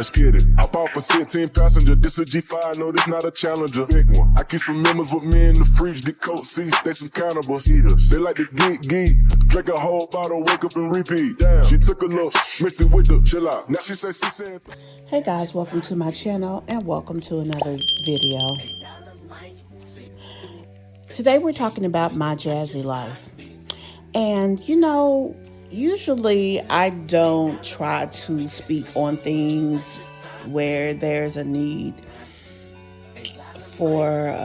let's get it. I bought for 16 passenger, this a G5, no, this not a Challenger. Big one. I keep some members with me in the fridge, the coat seats, they some cannibals. Eaters. They like to geek, drink a whole bottle, wake up and repeat. Damn, she took a look, mixed it with the chill out. Now she said. Hey guys, welcome to my channel and welcome to another video. Today we're talking about my Jazzy life. And you know, usually I don't try to speak on things where there's a need for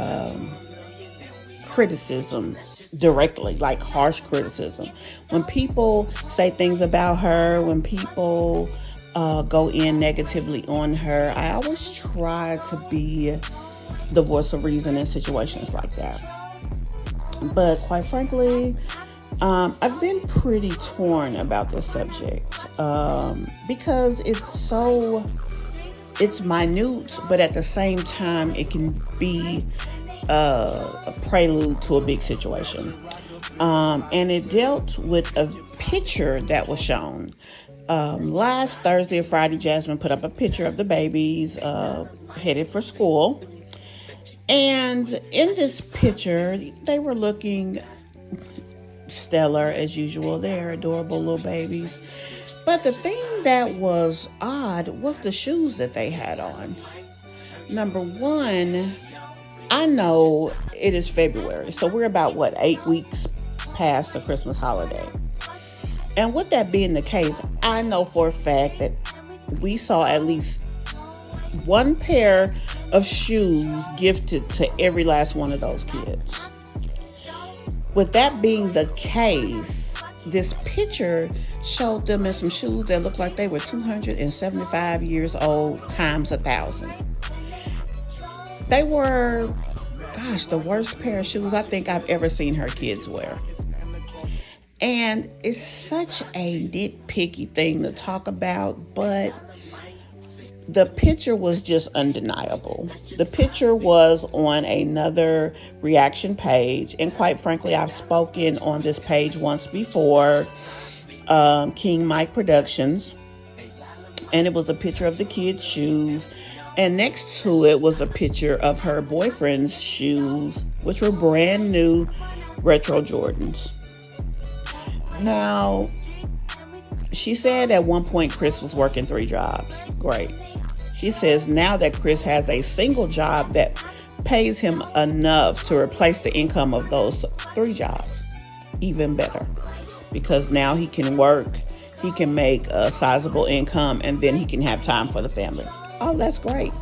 criticism directly, like harsh criticism. When people say things about her, when people go in negatively on her, I always try to be the voice of reason in situations like that. But quite frankly, I've been pretty torn about this subject because it's minute, but at the same time, it can be a prelude to a big situation. And it dealt with a picture that was shown. Last Thursday or Friday, Jasmine put up a picture of the babies headed for school. And in this picture, they were looking stellar as usual. They're adorable little babies. But the thing that was odd was the shoes that they had on. Number one, I know it is February, so we're about, 8 weeks past the Christmas holiday. And with that being the case, I know for a fact that we saw at least one pair of shoes gifted to every last one of those kids. With that being the case, this picture showed them in some shoes that looked like they were 275 years old times 1,000. They were, the worst pair of shoes I think I've ever seen her kids wear. And it's such a nitpicky thing to talk about, but the picture was just undeniable. The picture was on another reaction page, and quite frankly, I've spoken on this page once before, King Mike Productions, and it was a picture of the kids' shoes, and next to it was a picture of her boyfriend's shoes, which were brand new retro Jordans. Now, she said at one point Chris was working 3 jobs. Great. She says now that Chris has a single job that pays him enough to replace the income of those 3 jobs. Even better. Because now he can work, he can make a sizable income, and then he can have time for the family. Oh, that's great.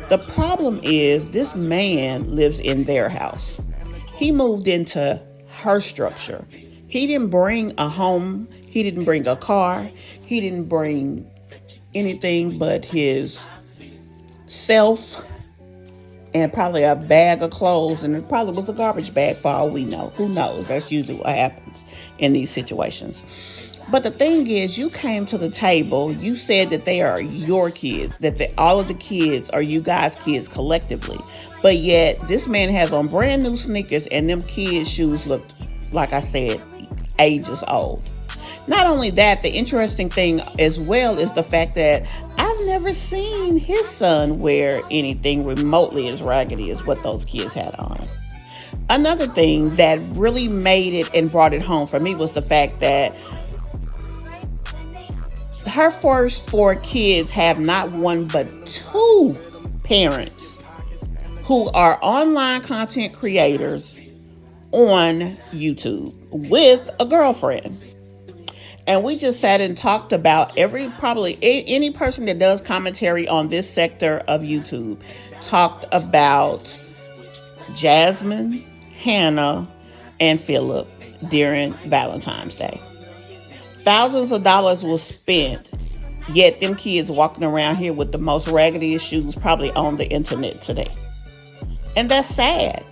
The problem is this man lives in their house. He moved into her structure. He didn't bring a home. He didn't bring a car. He didn't bring anything but his self and probably a bag of clothes, and it probably was a garbage bag for all we know. Who knows? That's usually what happens in these situations. But the thing is, you came to the table, you said that they are your kids, that all of the kids are you guys' kids collectively. But yet, this man has on brand new sneakers, and them kids' shoes looked, like I said, ages old. Not only that, the interesting thing as well is the fact that I've never seen his son wear anything remotely as raggedy as what those kids had on. Another thing that really made it and brought it home for me was the fact that her first 4 kids have not one but 2 parents who are online content creators on YouTube with a girlfriend. And we just sat and talked about probably any person that does commentary on this sector of YouTube talked about Jasmine, Hannah, and Philip during Valentine's Day. Thousands of dollars was spent, yet them kids walking around here with the most raggediest shoes probably on the internet today. And that's sad.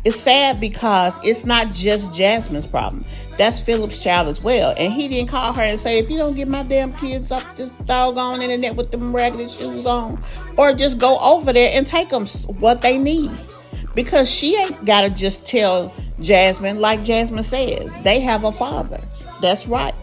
It's sad because it's not just Jasmine's problem. That's Philip's child as well. And he didn't call her and say, if you don't get my damn kids up this doggone internet with them raggedy shoes on, or just go over there and take them what they need. Because she ain't got to just tell Jasmine, like Jasmine says, they have a father. That's right.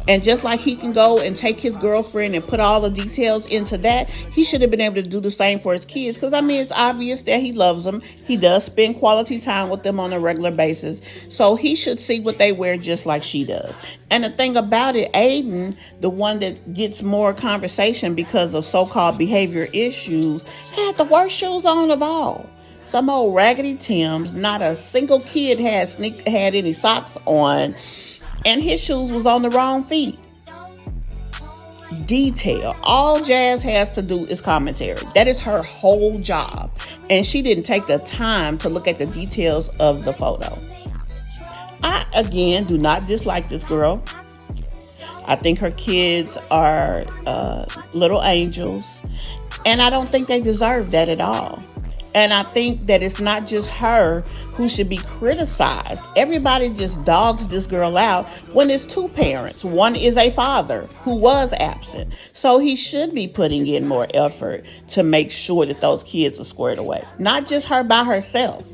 And just like he can go and take his girlfriend and put all the details into that, he should have been able to do the same for his kids. Because, I mean, it's obvious that he loves them. He does spend quality time with them on a regular basis. So he should see what they wear just like she does. And the thing about it, Aiden, the one that gets more conversation because of so-called behavior issues, had the worst shoes on of all. Some old raggedy Timbs. Not a single kid had any socks on. And his shoes was on the wrong feet. Detail. All Jazz has to do is commentary. That is her whole job. And she didn't take the time to look at the details of the photo. I, again, do not dislike this girl. I think her kids are little angels. And I don't think they deserve that at all. And I think that it's not just her who should be criticized. Everybody just dogs this girl out when it's two parents. One is a father who was absent. So he should be putting in more effort to make sure that those kids are squared away. Not just her by herself.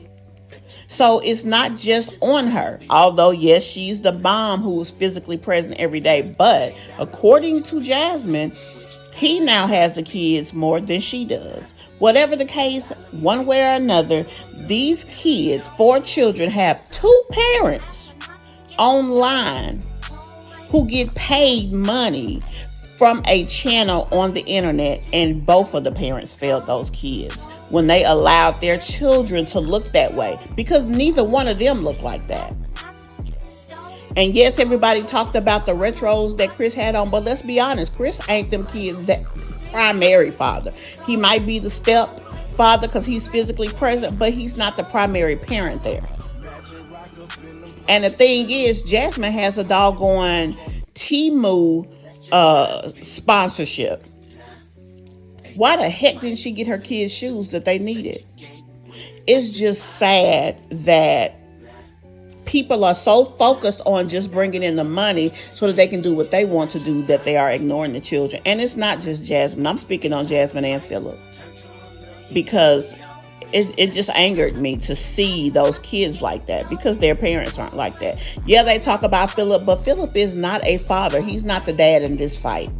So it's not just on her. Although, yes, she's the mom who is physically present every day. But according to Jasmine, he now has the kids more than she does. Whatever the case, one way or another, these kids, 4 children, have 2 parents online who get paid money from a channel on the internet, and both of the parents failed those kids when they allowed their children to look that way, because neither one of them looked like that. And yes, everybody talked about the retros that Chris had on, but let's be honest, Chris ain't them kids that primary father. He might be the stepfather because he's physically present, but he's not the primary parent there. And the thing is, Jasmine has a doggone Temu sponsorship. Why the heck didn't she get her kids shoes that they needed? It's just sad that people are so focused on just bringing in the money so that they can do what they want to do that they are ignoring the children. And it's not just Jasmine. I'm speaking on Jasmine and Phillip, because it just angered me to see those kids like that, because their parents aren't like that. Yeah, they talk about Phillip, but Phillip is not a father. He's not the dad in this fight.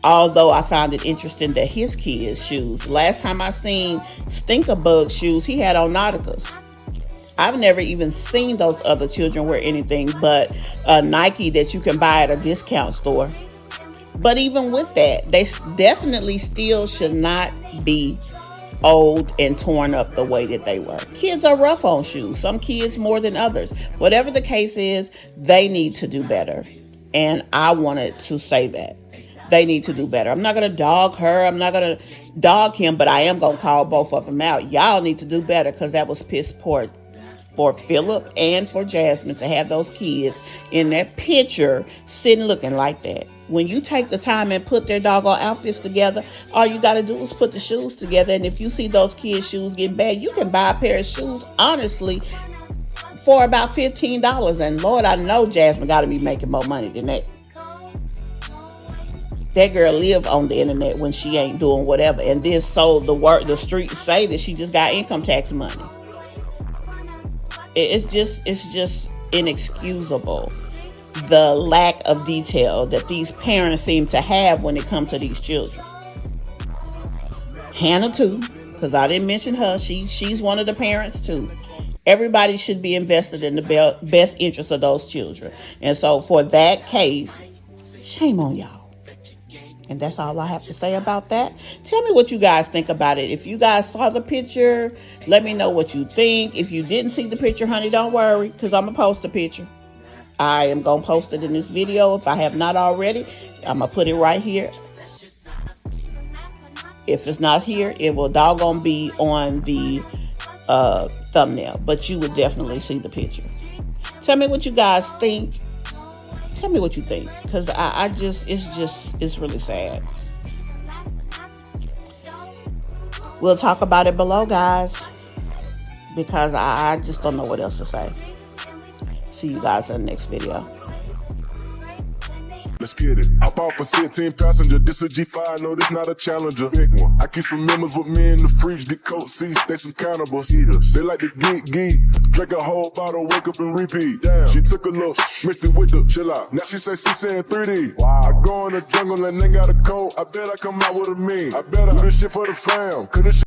Although I found it interesting that his kids' shoes, last time I seen Stinkerbug shoes, he had on Nauticas. I've never even seen those other children wear anything but Nike that you can buy at a discount store. But even with that, they definitely still should not be old and torn up the way that they were. Kids are rough on shoes. Some kids more than others. Whatever the case is, they need to do better. And I wanted to say that. They need to do better. I'm not going to dog her. I'm not going to dog him, but I am going to call both of them out. Y'all need to do better, because that was piss poor for Phillip and for Jasmine to have those kids in that picture sitting looking like that. When you take the time and put their doggone outfits together, all you got to do is put the shoes together. And if you see those kids' shoes getting bad, you can buy a pair of shoes, honestly, for about $15. And Lord, I know Jasmine got to be making more money than that. That girl live on the internet when she ain't doing whatever. And then so the streets say that she just got income tax money. It's just inexcusable, the lack of detail that these parents seem to have when it comes to these children. Hannah too, because I didn't mention her. She's one of the parents too. Everybody should be invested in the best interest of those children. And so for that case, shame on y'all. And that's all I have to say about that. Tell me what you guys think about it. If you guys saw the picture, let me know what you think. If you didn't see the picture, honey, don't worry, because I'm going to post the picture. I am going to post it in this video. If I have not already, I'm going to put it right here. If it's not here, it will doggone be on the thumbnail. But you would definitely see the picture. Tell me what you guys think. Tell me what you think, because it's really sad. We'll talk about it below, guys, because I just don't know what else to say. See you guys in the next video. Let's get it. Hop off a 16 passenger. This a G5, no, this not a Challenger. Big one. I keep some members with me in the fridge. The coat seats, they some cannibals. Eaters. They like to geek. Drink a whole bottle, wake up and repeat. Damn, she took a look, mixed it with the chill out. Now she say she saying 3D. Wow. I go in the jungle and they got a coat. I bet I come out with a mean. I bet I do this shit for the fam. Cause this shit